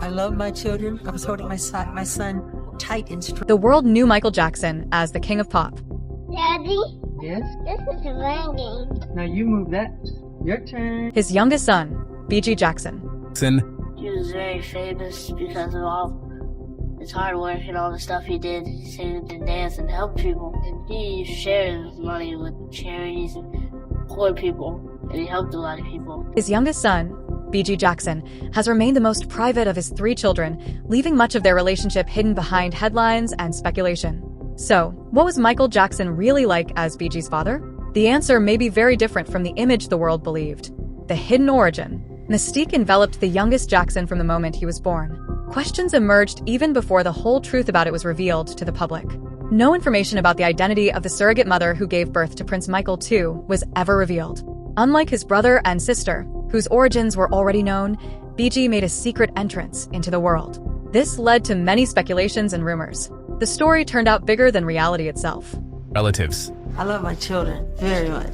I love my children. I was holding my son tight and strong. The world knew Michael Jackson as the king of pop. Daddy? Yes? This is ringing. Now you move that. Your turn. His youngest son, Bigi Jackson. He was very famous because of all his hard work and all the stuff he did. He sang and danced and helped people. And he shared his money with charities and poor people. And he helped a lot of people. His youngest son, Bigi Jackson, has remained the most private of his 3 children, leaving much of their relationship hidden behind headlines and speculation. So, what was Michael Jackson really like as Bigi's father? The answer may be very different from the image the world believed. The hidden origin. Mystique enveloped the youngest Jackson from the moment he was born. Questions emerged even before the whole truth about it was revealed to the public. No information about the identity of the surrogate mother who gave birth to Prince Michael II was ever revealed. Unlike his brother and sister, whose origins were already known, Bigi made a secret entrance into the world. This led to many speculations and rumors. The story turned out bigger than reality itself. Relatives. I love my children very much.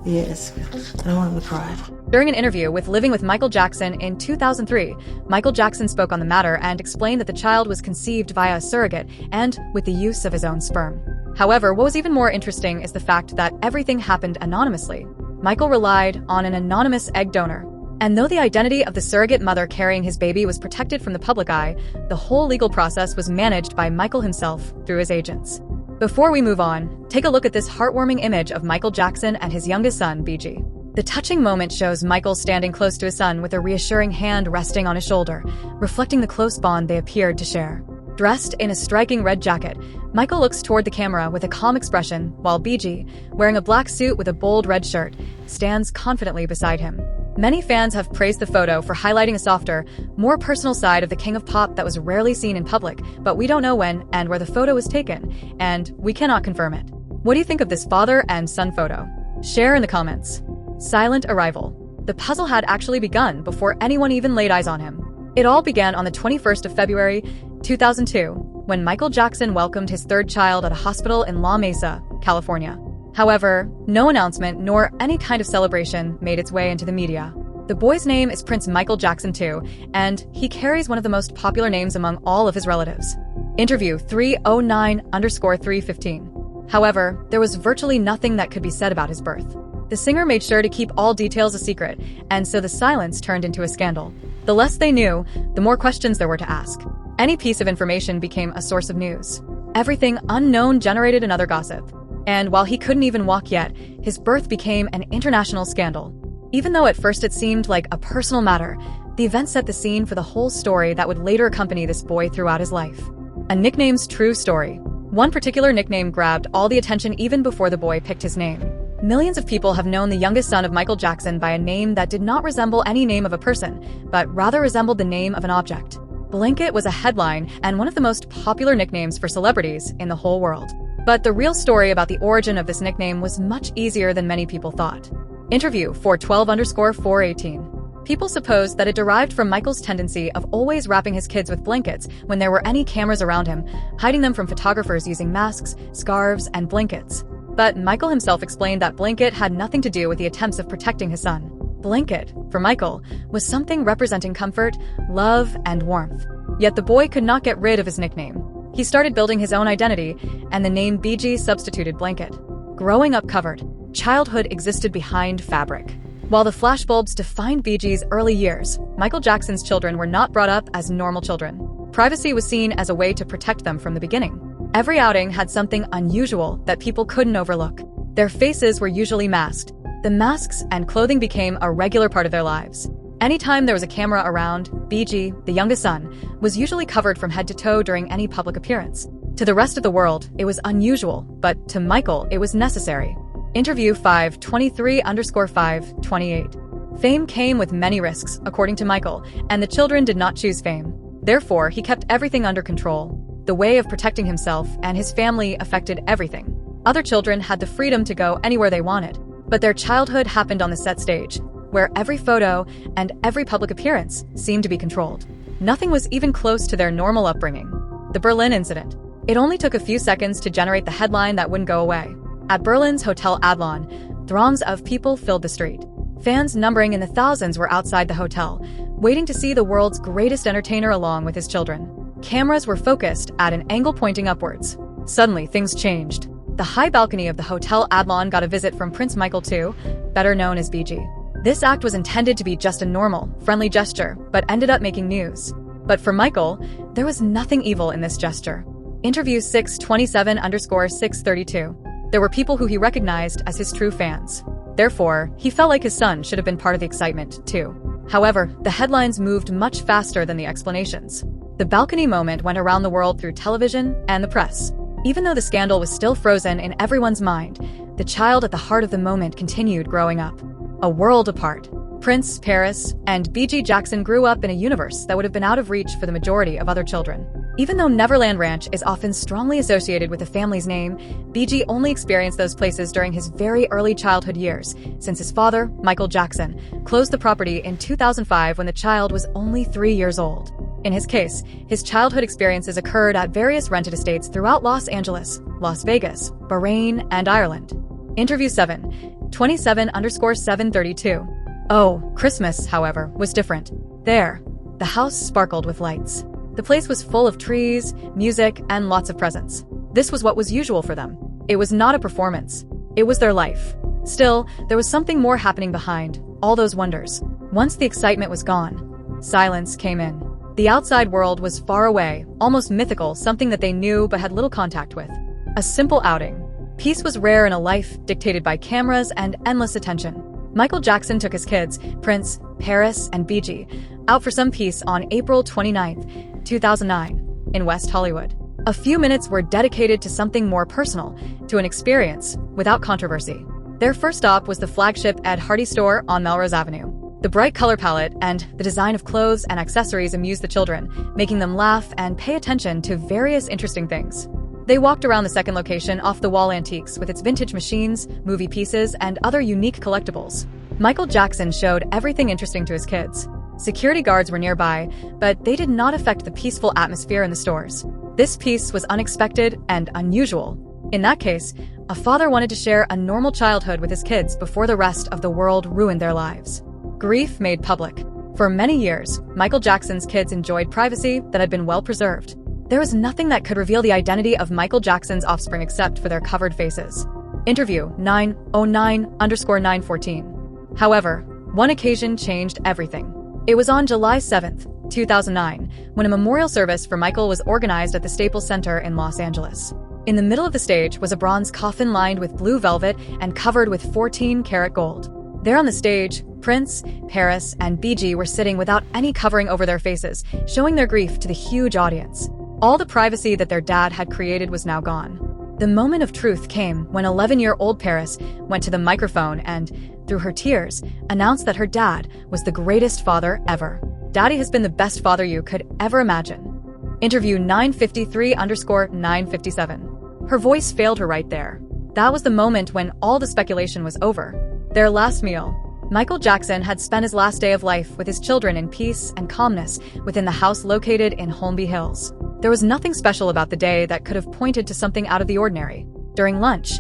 Yes. I don't want them to cry. During an interview with Living with Michael Jackson in 2003, Michael Jackson spoke on the matter and explained that the child was conceived via a surrogate and with the use of his own sperm. However, what was even more interesting is the fact that everything happened anonymously. Michael relied on an anonymous egg donor. And though the identity of the surrogate mother carrying his baby was protected from the public eye, the whole legal process was managed by Michael himself through his agents. Before we move on, take a look at this heartwarming image of Michael Jackson and his youngest son, Bigi. The touching moment shows Michael standing close to his son with a reassuring hand resting on his shoulder, reflecting the close bond they appeared to share. Dressed in a striking red jacket, Michael looks toward the camera with a calm expression, while Bigi, wearing a black suit with a bold red shirt, stands confidently beside him. Many fans have praised the photo for highlighting a softer, more personal side of the king of pop that was rarely seen in public, but we don't know when and where the photo was taken, and we cannot confirm it. What do you think of this father and son photo? Share in the comments. Silent arrival. The puzzle had actually begun before anyone even laid eyes on him. It all began on the 21st of February, 2002, when Michael Jackson welcomed his 3rd child at a hospital in La Mesa, California. However, no announcement nor any kind of celebration made its way into the media. The boy's name is Prince Michael Jackson II, and he carries one of the most popular names among all of his relatives. Interview 309_315. However, there was virtually nothing that could be said about his birth. The singer made sure to keep all details a secret, and so the silence turned into a scandal. The less they knew, the more questions there were to ask. Any piece of information became a source of news. Everything unknown generated another gossip. And while he couldn't even walk yet, his birth became an international scandal. Even though at first it seemed like a personal matter, the event set the scene for the whole story that would later accompany this boy throughout his life. A nickname's true story. One particular nickname grabbed all the attention even before the boy picked his name. Millions of people have known the youngest son of Michael Jackson by a name that did not resemble any name of a person, but rather resembled the name of an object. Blanket was a headline and one of the most popular nicknames for celebrities in the whole world. But the real story about the origin of this nickname was much easier than many people thought. Interview 412_418. People supposed that it derived from Michael's tendency of always wrapping his kids with blankets when there were any cameras around him, hiding them from photographers using masks, scarves, and blankets. But Michael himself explained that blanket had nothing to do with the attempts of protecting his son. Blanket, for Michael, was something representing comfort, love, and warmth. Yet the boy could not get rid of his nickname. He started building his own identity, and the name Bigi substituted blanket. Growing up covered, childhood existed behind fabric. While the flashbulbs defined Bigi's early years, Michael Jackson's children were not brought up as normal children. Privacy was seen as a way to protect them from the beginning. Every outing had something unusual that people couldn't overlook. Their faces were usually masked. The masks and clothing became a regular part of their lives. Anytime there was a camera around, Bigi, the youngest son, was usually covered from head to toe during any public appearance. To the rest of the world, it was unusual, but to Michael, it was necessary. Interview 523_528. Fame came with many risks, according to Michael, and the children did not choose fame. Therefore, he kept everything under control. The way of protecting himself and his family affected everything. Other children had the freedom to go anywhere they wanted, but their childhood happened on the set stage, where every photo and every public appearance seemed to be controlled. Nothing was even close to their normal upbringing. The Berlin incident. It only took a few seconds to generate the headline that wouldn't go away. At Berlin's Hotel Adlon, throngs of people filled the street. Fans numbering in the thousands were outside the hotel, waiting to see the world's greatest entertainer along with his children. Cameras were focused at an angle pointing upwards. Suddenly, things changed. The high balcony of the Hotel Adlon got a visit from Prince Michael II, better known as Bigi. This act was intended to be just a normal, friendly gesture, but ended up making news. But for Michael, there was nothing evil in this gesture. Interview 627_632. There were people who he recognized as his true fans. Therefore, he felt like his son should have been part of the excitement, too. However, the headlines moved much faster than the explanations. The balcony moment went around the world through television and the press. Even though the scandal was still frozen in everyone's mind, the child at the heart of the moment continued growing up. A world apart. Prince, Paris, and Bigi Jackson grew up in a universe that would have been out of reach for the majority of other children. Even though Neverland Ranch is often strongly associated with the family's name, Bigi only experienced those places during his very early childhood years, since his father, Michael Jackson, closed the property in 2005 when the child was only 3 years old. In his case, his childhood experiences occurred at various rented estates throughout Los Angeles, Las Vegas, Bahrain, and Ireland. Interview 727_732. Oh, Christmas, however, was different. There, the house sparkled with lights. The place was full of trees, music, and lots of presents. This was what was usual for them. It was not a performance. It was their life. Still, there was something more happening behind all those wonders. Once the excitement was gone, silence came in. The outside world was far away, almost mythical, something that they knew but had little contact with. A simple outing. Peace was rare in a life dictated by cameras and endless attention. Michael Jackson took his kids, Prince, Paris, and Bigi, out for some peace on April 29, 2009, in West Hollywood. A few minutes were dedicated to something more personal, to an experience without controversy. Their first stop was the flagship Ed Hardy store on Melrose Avenue. The bright color palette and the design of clothes and accessories amused the children, making them laugh and pay attention to various interesting things. They walked around the second location, off-the-wall antiques, with its vintage machines, movie pieces, and other unique collectibles. Michael Jackson showed everything interesting to his kids. Security guards were nearby, but they did not affect the peaceful atmosphere in the stores. This peace was unexpected and unusual. In that case, a father wanted to share a normal childhood with his kids before the rest of the world ruined their lives. Grief made public. For many years, Michael Jackson's kids enjoyed privacy that had been well preserved. There was nothing that could reveal the identity of Michael Jackson's offspring except for their covered faces. Interview 909_914. However, one occasion changed everything. It was on July 7, 2009, when a memorial service for Michael was organized at the Staples Center in Los Angeles. In the middle of the stage was a bronze coffin lined with blue velvet and covered with 14-karat gold. There on the stage, Prince, Paris, and Bigi were sitting without any covering over their faces, showing their grief to the huge audience. All the privacy that their dad had created was now gone. The moment of truth came when 11-year-old Paris went to the microphone and, through her tears, announced that her dad was the greatest father ever. Daddy has been the best father you could ever imagine. Interview 953_957. Her voice failed her right there. That was the moment when all the speculation was over. Their last meal. Michael Jackson had spent his last day of life with his children in peace and calmness within the house located in Holmby Hills. There was nothing special about the day that could have pointed to something out of the ordinary. During lunch,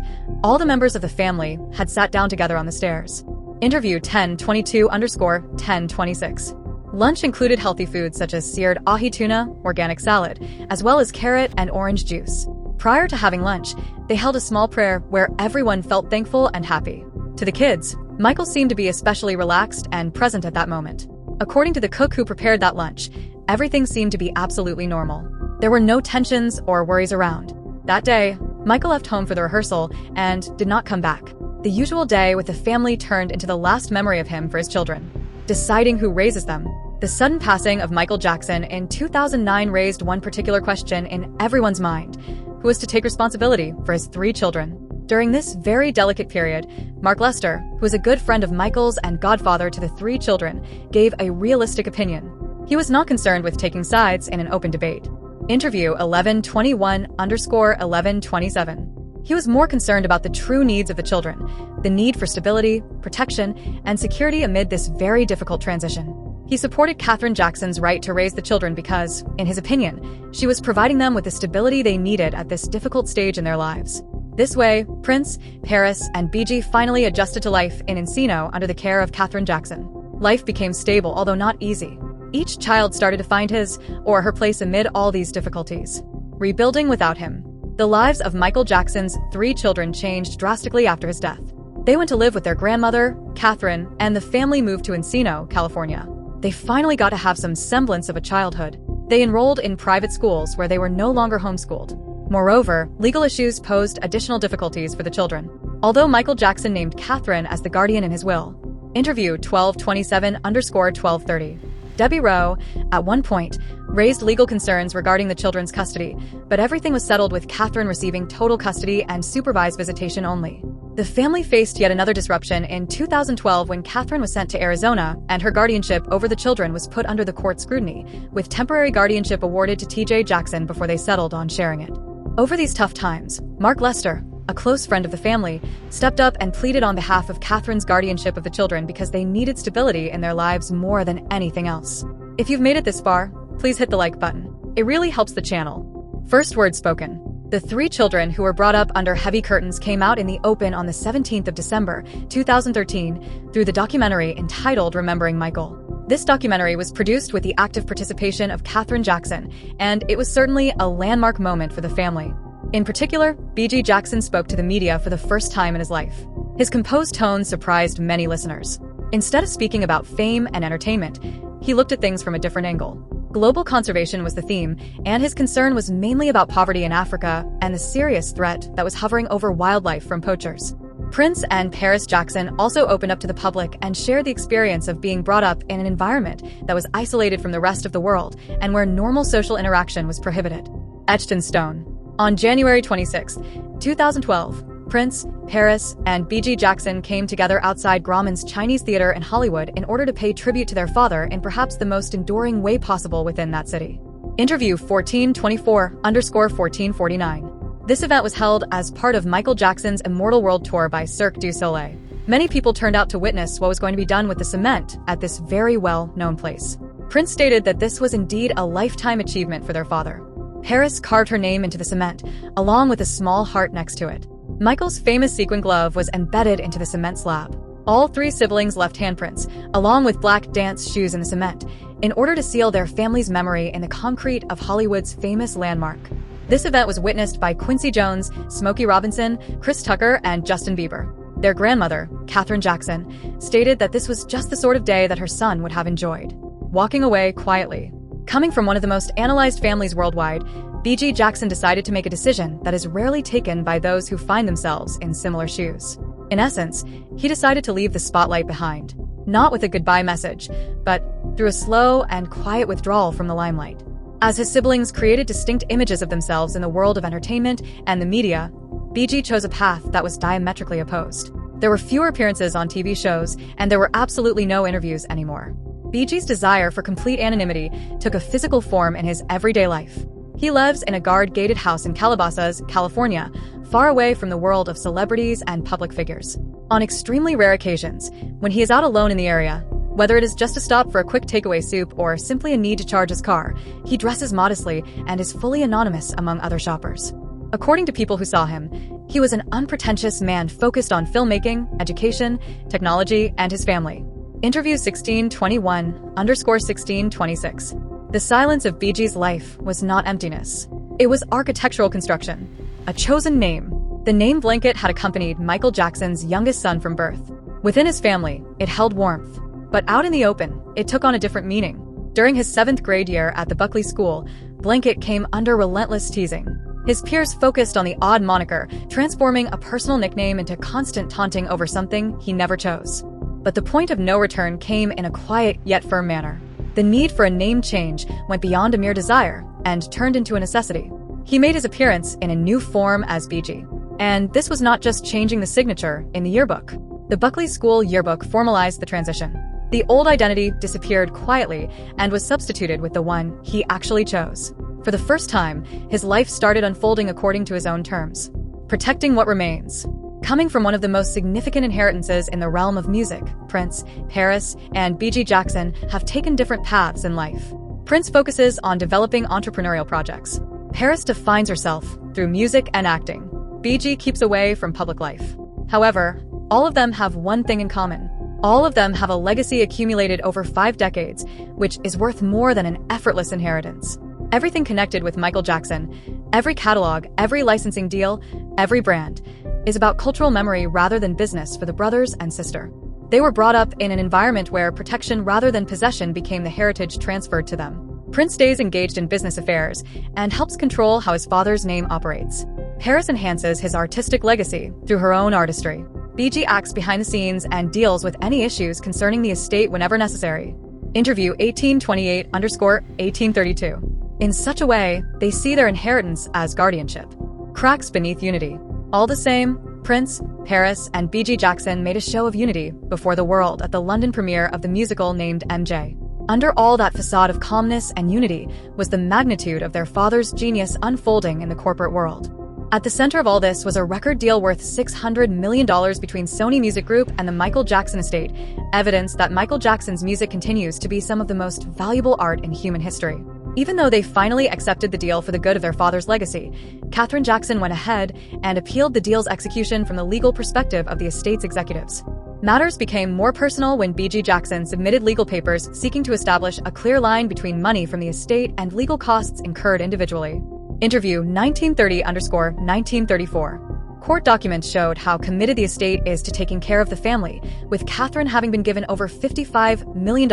all the members of the family had sat down together on the stairs. Interview 1022_1026. Lunch included healthy foods such as seared ahi tuna, organic salad, as well as carrot and orange juice. Prior to having lunch, they held a small prayer where everyone felt thankful and happy. To the kids, Michael seemed to be especially relaxed and present at that moment. According to the cook who prepared that lunch, everything seemed to be absolutely normal. There were no tensions or worries around. That day, Michael left home for the rehearsal and did not come back. The usual day with the family turned into the last memory of him for his children. Deciding who raises them. The sudden passing of Michael Jackson in 2009 raised one particular question in everyone's mind: who was to take responsibility for his 3 children? During this very delicate period, Mark Lester, who was a good friend of Michael's and godfather to the 3 children, gave a realistic opinion. He was not concerned with taking sides in an open debate. Interview 1121_1127. He was more concerned about the true needs of the children, the need for stability, protection, and security amid this very difficult transition. He supported Catherine Jackson's right to raise the children because, in his opinion, she was providing them with the stability they needed at this difficult stage in their lives. This way, Prince, Paris, and Bigi finally adjusted to life in Encino under the care of Catherine Jackson. Life became stable, although not easy. Each child started to find his or her place amid all these difficulties. Rebuilding without him. The lives of Michael Jackson's 3 children changed drastically after his death. They went to live with their grandmother, Catherine, and the family moved to Encino, California. They finally got to have some semblance of a childhood. They enrolled in private schools where they were no longer homeschooled. Moreover, legal issues posed additional difficulties for the children. Although Michael Jackson named Catherine as the guardian in his will. Interview 1227_1230. Debbie Rowe, at one point, raised legal concerns regarding the children's custody, but everything was settled with Catherine receiving total custody and supervised visitation only. The family faced yet another disruption in 2012 when Catherine was sent to Arizona and her guardianship over the children was put under the court scrutiny, with temporary guardianship awarded to TJ Jackson before they settled on sharing it. Over these tough times, Mark Lester, a close friend of the family, stepped up and pleaded on behalf of Catherine's guardianship of the children because they needed stability in their lives more than anything else. If you've made it this far, please hit the like button. It really helps the channel. First word spoken. The 3 children who were brought up under heavy curtains came out in the open on the 17th of December, 2013, through the documentary entitled Remembering Michael. This documentary was produced with the active participation of Catherine Jackson, and it was certainly a landmark moment for the family. In particular, Bigi Jackson spoke to the media for the first time in his life. His composed tone surprised many listeners. Instead of speaking about fame and entertainment, he looked at things from a different angle. Global conservation was the theme, and his concern was mainly about poverty in Africa and the serious threat that was hovering over wildlife from poachers. Prince and Paris Jackson also opened up to the public and shared the experience of being brought up in an environment that was isolated from the rest of the world and where normal social interaction was prohibited. Etched in stone. On January 26, 2012, Prince, Paris, and Bigi Jackson came together outside Grauman's Chinese Theater in Hollywood in order to pay tribute to their father in perhaps the most enduring way possible within that city. Interview 1424_1449. This event was held as part of Michael Jackson's Immortal World Tour by Cirque du Soleil. Many people turned out to witness what was going to be done with the cement at this very well-known place. Prince stated that this was indeed a lifetime achievement for their father. Paris carved her name into the cement, along with a small heart next to it. Michael's famous sequin glove was embedded into the cement slab. All 3 siblings left handprints, along with black dance shoes in the cement, in order to seal their family's memory in the concrete of Hollywood's famous landmark. This event was witnessed by Quincy Jones, Smokey Robinson, Chris Tucker, and Justin Bieber. Their grandmother, Catherine Jackson, stated that this was just the sort of day that her son would have enjoyed. Walking away quietly. Coming from one of the most analyzed families worldwide, Bigi Jackson decided to make a decision that is rarely taken by those who find themselves in similar shoes. In essence, he decided to leave the spotlight behind, not with a goodbye message, but through a slow and quiet withdrawal from the limelight. As his siblings created distinct images of themselves in the world of entertainment and the media, Bigi chose a path that was diametrically opposed. There were fewer appearances on TV shows, and there were absolutely no interviews anymore. Bigi's desire for complete anonymity took a physical form in his everyday life. He lives in a guard-gated house in Calabasas, California, far away from the world of celebrities and public figures. On extremely rare occasions, when he is out alone in the area, whether it is just a stop for a quick takeaway soup or simply a need to charge his car, he dresses modestly and is fully anonymous among other shoppers. According to people who saw him, he was an unpretentious man focused on filmmaking, education, technology, and his family. Interview 1621_1626. The silence of Bigi's life was not emptiness. It was architectural construction. A chosen name. The name blanket had accompanied Michael Jackson's youngest son from birth. Within his family, it held warmth. But out in the open, it took on a different meaning. During his 7th grade year at the Buckley School, Blanket came under relentless teasing. His peers focused on the odd moniker, transforming a personal nickname into constant taunting over something he never chose. But the point of no return came in a quiet yet firm manner. The need for a name change went beyond a mere desire and turned into a necessity. He made his appearance in a new form as Bigi. And this was not just changing the signature in the yearbook. The Buckley School yearbook formalized the transition. The old identity disappeared quietly and was substituted with the one he actually chose. For the first time, his life started unfolding according to his own terms. Protecting what remains. Coming from one of the most significant inheritances in the realm of music, Prince, Paris, and Bigi Jackson have taken different paths in life. Prince focuses on developing entrepreneurial projects. Paris defines herself through music and acting. Bigi keeps away from public life. However, all of them have one thing in common. All of them have a legacy accumulated over 5 decades, which is worth more than an effortless inheritance. Everything connected with Michael Jackson, every catalog, every licensing deal, every brand, is about cultural memory rather than business for the brothers and sister. They were brought up in an environment where protection rather than possession became the heritage transferred to them. Prince stays engaged in business affairs and helps control how his father's name operates. Paris enhances his artistic legacy through her own artistry. Bigi acts behind the scenes and deals with any issues concerning the estate whenever necessary. Interview 1828_1832. In such a way, they see their inheritance as guardianship. Cracks beneath unity. All the same, Prince, Paris, and Bigi Jackson made a show of unity before the world at the London premiere of the musical named MJ. Under all that facade of calmness and unity was the magnitude of their father's genius unfolding in the corporate world. At the center of all this was a record deal worth $600 million between Sony Music Group and the Michael Jackson estate, evidence that Michael Jackson's music continues to be some of the most valuable art in human history. Even though they finally accepted the deal for the good of their father's legacy, Katherine Jackson went ahead and appealed the deal's execution from the legal perspective of the estate's executives. Matters became more personal when Bigi Jackson submitted legal papers seeking to establish a clear line between money from the estate and legal costs incurred individually. Interview 1930_1934. Court documents showed how committed the estate is to taking care of the family, with Katherine having been given over $55 million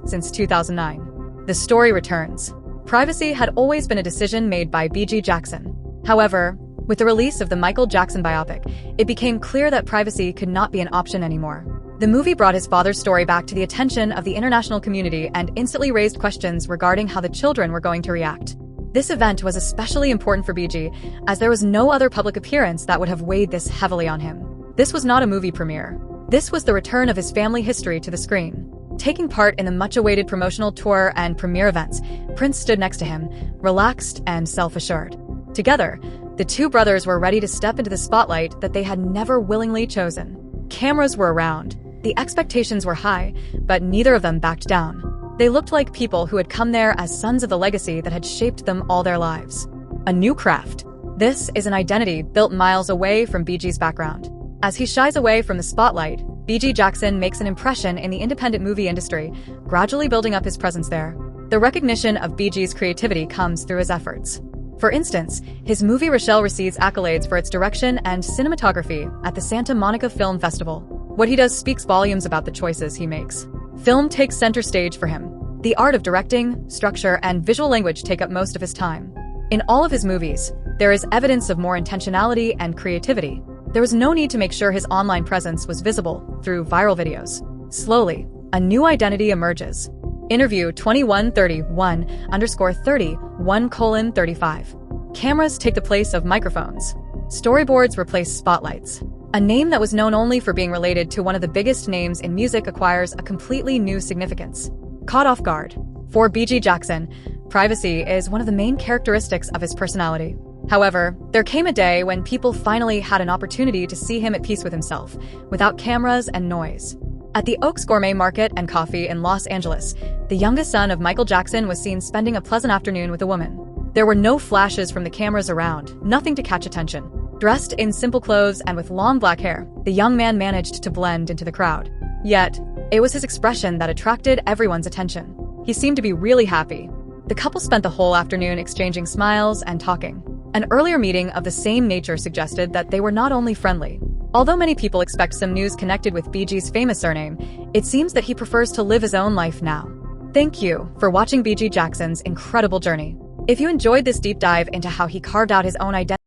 since 2009. The story returns. Privacy had always been a decision made by Bigi Jackson. However, with the release of the Michael Jackson biopic, it became clear that privacy could not be an option anymore. The movie brought his father's story back to the attention of the international community and instantly raised questions regarding how the children were going to react. This event was especially important for Bigi, as there was no other public appearance that would have weighed this heavily on him. This was not a movie premiere. This was the return of his family history to the screen. Taking part in the much-awaited promotional tour and premiere events, Prince stood next to him, relaxed and self-assured. Together, the two brothers were ready to step into the spotlight that they had never willingly chosen. Cameras were around. The expectations were high, but neither of them backed down. They looked like people who had come there as sons of the legacy that had shaped them all their lives. A new craft. This is an identity built miles away from Bigi's background. As he shies away from the spotlight, Bigi Jackson makes an impression in the independent movie industry, gradually building up his presence there. The recognition of Bigi's creativity comes through his efforts. For instance, his movie Rochelle receives accolades for its direction and cinematography at the Santa Monica Film Festival. What he does speaks volumes about the choices he makes. Film takes center stage for him. The art of directing, structure, and visual language take up most of his time. In all of his movies, there is evidence of more intentionality and creativity. There was no need to make sure his online presence was visible through viral videos. Slowly, a new identity emerges. Interview 2131_30:1:35. Cameras take the place of microphones. Storyboards replace spotlights. A name that was known only for being related to one of the biggest names in music acquires a completely new significance. Caught off guard. For Bigi Jackson, privacy is one of the main characteristics of his personality. However, there came a day when people finally had an opportunity to see him at peace with himself, without cameras and noise. At the Oaks Gourmet Market and Coffee in Los Angeles, the youngest son of Michael Jackson was seen spending a pleasant afternoon with a woman. There were no flashes from the cameras around, nothing to catch attention. Dressed in simple clothes and with long black hair, the young man managed to blend into the crowd. Yet, it was his expression that attracted everyone's attention. He seemed to be really happy. The couple spent the whole afternoon exchanging smiles and talking. An earlier meeting of the same nature suggested that they were not only friendly. Although many people expect some news connected with Bigi's famous surname, it seems that he prefers to live his own life now. Thank you for watching Bigi Jackson's incredible journey. If you enjoyed this deep dive into how he carved out his own identity,